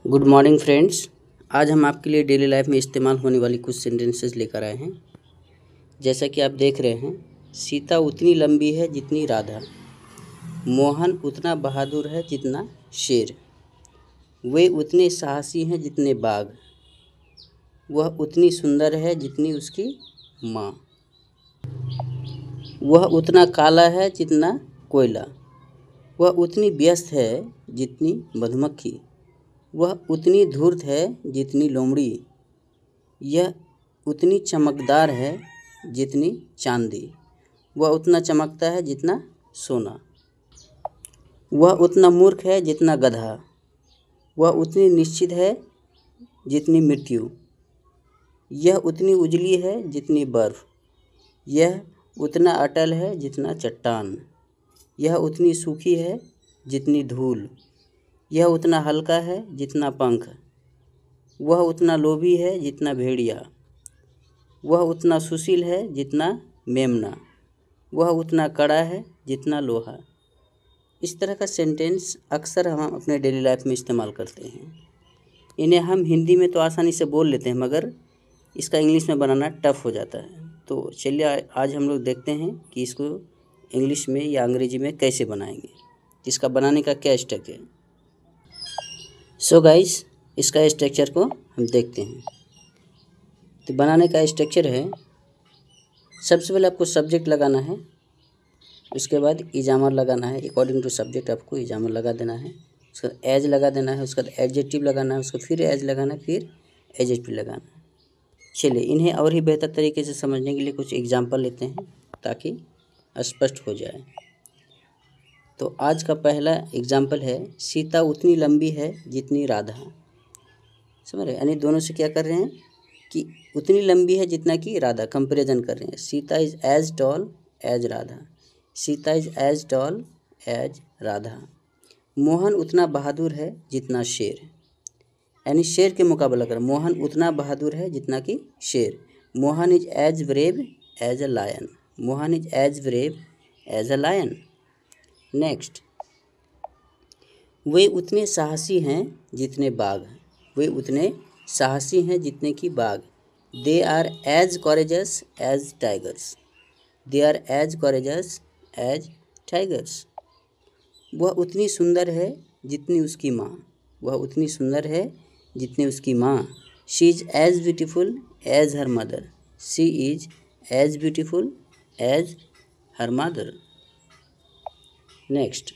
Good morning friends. आज हम आपके लिए डेली लाइफ में इस्तेमाल होने वाली कुछ सेंटेंसेस लेकर आए हैं। जैसा कि आप देख रहे हैं, सीता उतनी लंबी है जितनी राधा, मोहन उतना बहादुर है जितना शेर, वे उतने साहसी हैं जितने बाघ, वह उतनी सुंदर है जितनी उसकी माँ, वह उतना काला है जितना कोयला, वह उतनी व्यस्त है जितनी मधुमक्खी, वह उतनी धूर्त है जितनी लोमड़ी, यह उतनी चमकदार है जितनी चांदी, वह उतना चमकता है जितना सोना, वह उतना मूर्ख है जितना गधा, वह उतनी निश्चित है जितनी मृत्यु, यह उतनी उजली है जितनी बर्फ, यह उतना अटल है जितना चट्टान, यह उतनी सूखी है जितनी धूल, यह उतना हल्का है जितना पंख, वह उतना लोभी है जितना भेड़िया, वह उतना सुशील है जितना मेमना, वह उतना कड़ा है जितना लोहा। इस तरह का सेंटेंस अक्सर हम अपने डेली लाइफ में इस्तेमाल करते हैं। इन्हें हम हिंदी में तो आसानी से बोल लेते हैं, मगर इसका इंग्लिश में बनाना टफ हो जाता है। तो चलिए आज हम लोग देखते हैं कि इसको इंग्लिश में या अंग्रेजी में कैसे बनाएंगे, इसका बनाने का क्या स्टेप है। सो गाइस, इसका स्ट्रक्चर को हम देखते हैं। तो बनाने का स्ट्रक्चर है, सबसे पहले आपको सब्जेक्ट लगाना है, उसके बाद इजामर लगाना है। अकॉर्डिंग टू सब्जेक्ट आपको इजामर लगा देना है, उसका एज लगा देना है, उसका एडजेक्टिव लगाना है, उसको फिर एज लगाना है, फिर एडजेक्टिव लगाना है। चलिए इन्हें और ही बेहतर तरीके से समझने के लिए कुछ एग्जाम्पल लेते हैं ताकि स्पष्ट हो जाए। तो आज का पहला एग्जाम्पल है, सीता उतनी लंबी है जितनी राधा। समझ रहे, यानी दोनों से क्या कर रहे हैं कि उतनी लंबी है जितना कि राधा, कंपैरिजन कर रहे हैं। Sita is as tall as Radha, Sita is as tall as Radha. Mohan उतना बहादुर है जितना शेर, यानी शेर के मुकाबला कर, मोहन उतना बहादुर है जितना कि शेर। Mohan is as brave as a lion, Mohan is as brave as a lion. Next, वे उतने साहसी हैं जितने बाघ, वे उतने साहसी हैं जितने कि बाघ। They are as courageous as tigers, they are as courageous as tigers. वह उतनी सुंदर है जितनी उसकी माँ, वह उतनी सुंदर है जितनी उसकी माँ। She is as beautiful as her mother, she is as beautiful as her mother. Next,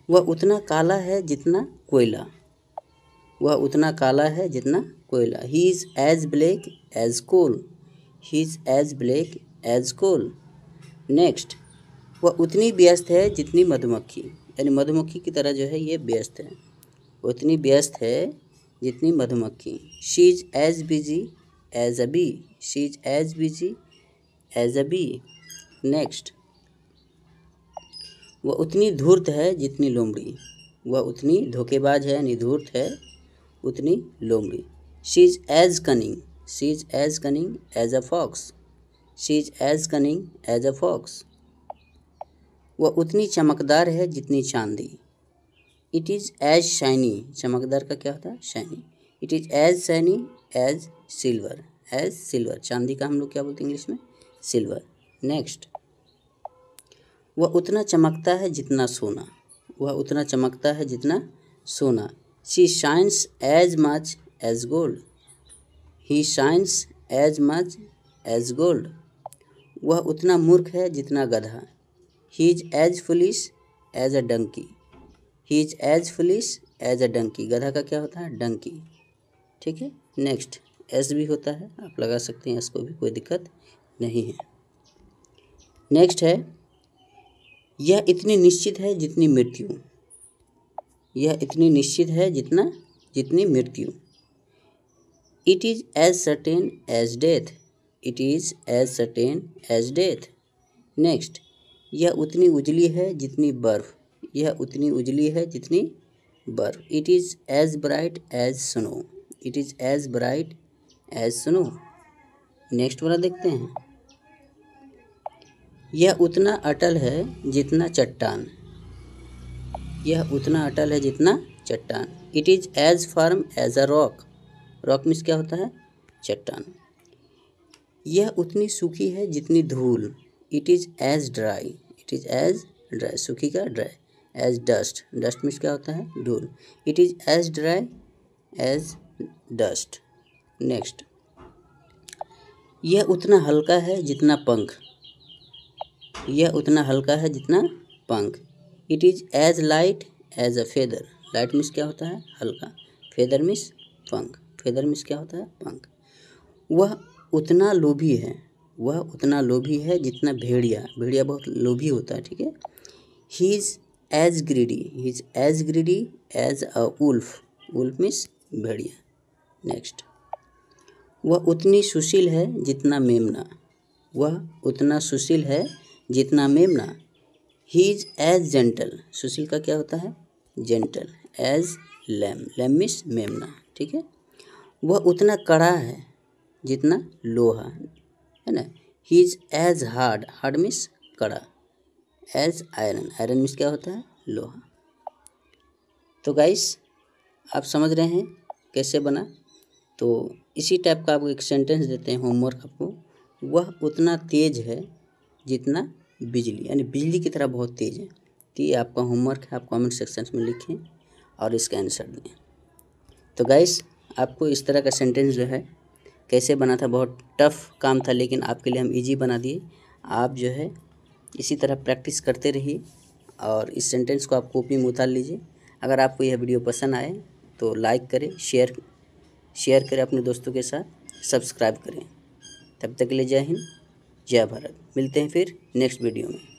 वह उतना काला है जितना कोयला, वह उतना काला है जितना कोयला। He is as black as coal, he is as black as coal. Next, वह उतनी व्यस्त है जितनी मधुमक्खी, यानी मधुमक्खी की तरह जो है ये व्यस्त है, उतनी व्यस्त है जितनी मधुमक्खी। She is as busy as a bee, she is as busy as a bee. Next, वह उतनी धूर्त है जितनी लोमड़ी, वह उतनी धोखेबाज है यानी धूर्त है उतनी लोमड़ी। She is as cunning, she is as cunning as a fox, she is as cunning as a fox. वह उतनी चमकदार है जितनी चांदी। इट इज़ एज शाइनी, चमकदार का क्या होता है? Shiny. It is as shiny as silver, as silver. चांदी का हम लोग क्या बोलते हैं इंग्लिश में? सिल्वर। नेक्स्ट, वह उतना चमकता है जितना सोना, वह उतना चमकता है जितना सोना। She shines as much as gold, he shines as much as gold. वह उतना मूर्ख है जितना गधा। He is as foolish as a donkey, he is as foolish as a donkey. गधा का क्या होता है? डंकी। ठीक है। नेक्स्ट, एस भी होता है, आप लगा सकते हैं, एस को भी, कोई दिक्कत नहीं है। नेक्स्ट है, यह इतनी निश्चित है जितनी मृत्यु, यह इतनी निश्चित है जितनी मृत्यु। It is as certain as death, it is as certain as death. Next, यह उतनी उजली है जितनी बर्फ, यह उतनी उजली है जितनी बर्फ। It is as bright as snow, it is as bright as snow. Next वाला देखते हैं, यह उतना अटल है जितना चट्टान, यह उतना अटल है जितना चट्टान। It is as firm as a rock. Rock means क्या होता है? चट्टान। यह उतनी सूखी है जितनी धूल। It is as dry. It is as dry, सूखी का dry. As dust. Dust means क्या होता है? धूल। It is as dry as dust. Next, यह उतना हल्का है जितना पंख। यह उतना हल्का है जितना पंख। It is as light as a feather. Light means क्या होता है? हल्का। फेदर मीन्स पंख। फेदर मीन्स क्या होता है? पंख। वह उतना लोभी है। वह उतना लोभी है जितना भेड़िया। भेड़िया बहुत लोभी होता है, ठीक है। He is as greedy. He is as greedy as a wolf. Wolf means भेड़िया। नेक्स्ट, वह उतनी सुशील है जितना मेमना। वह उतना सुशील है जितना मेमना। He is as gentle. सुशील का क्या होता है? Gentle. As lamb. Lamb means मेमना, ठीक है। वह उतना कड़ा है जितना लोहा, है ना। He is as hard. Hard means कड़ा। As iron. आयरन मीन्स क्या होता है? लोहा। तो गाइस, आप समझ रहे हैं कैसे बना। तो इसी टाइप का आपको एक सेंटेंस देते हैं होमवर्क आपको। वह उतना तेज है जितना बिजली, यानी बिजली की तरह बहुत तेज है। तो ये आपका होमवर्क है, आप कमेंट सेक्शन में लिखें और इसका आंसर दें। तो गाइस, आपको इस तरह का सेंटेंस जो है कैसे बना था, बहुत टफ काम था, लेकिन आपके लिए हम इजी बना दिए। आप जो है इसी तरह प्रैक्टिस करते रहिए और इस सेंटेंस को आप कॉपी में उतार लीजिए। अगर आपको यह वीडियो पसंद आए तो लाइक करें, शेयर करें अपने दोस्तों के साथ, सब्सक्राइब करें। तब तक के लिए जय हिंद, जय भारत। मिलते हैं फिर नेक्स्ट वीडियो में।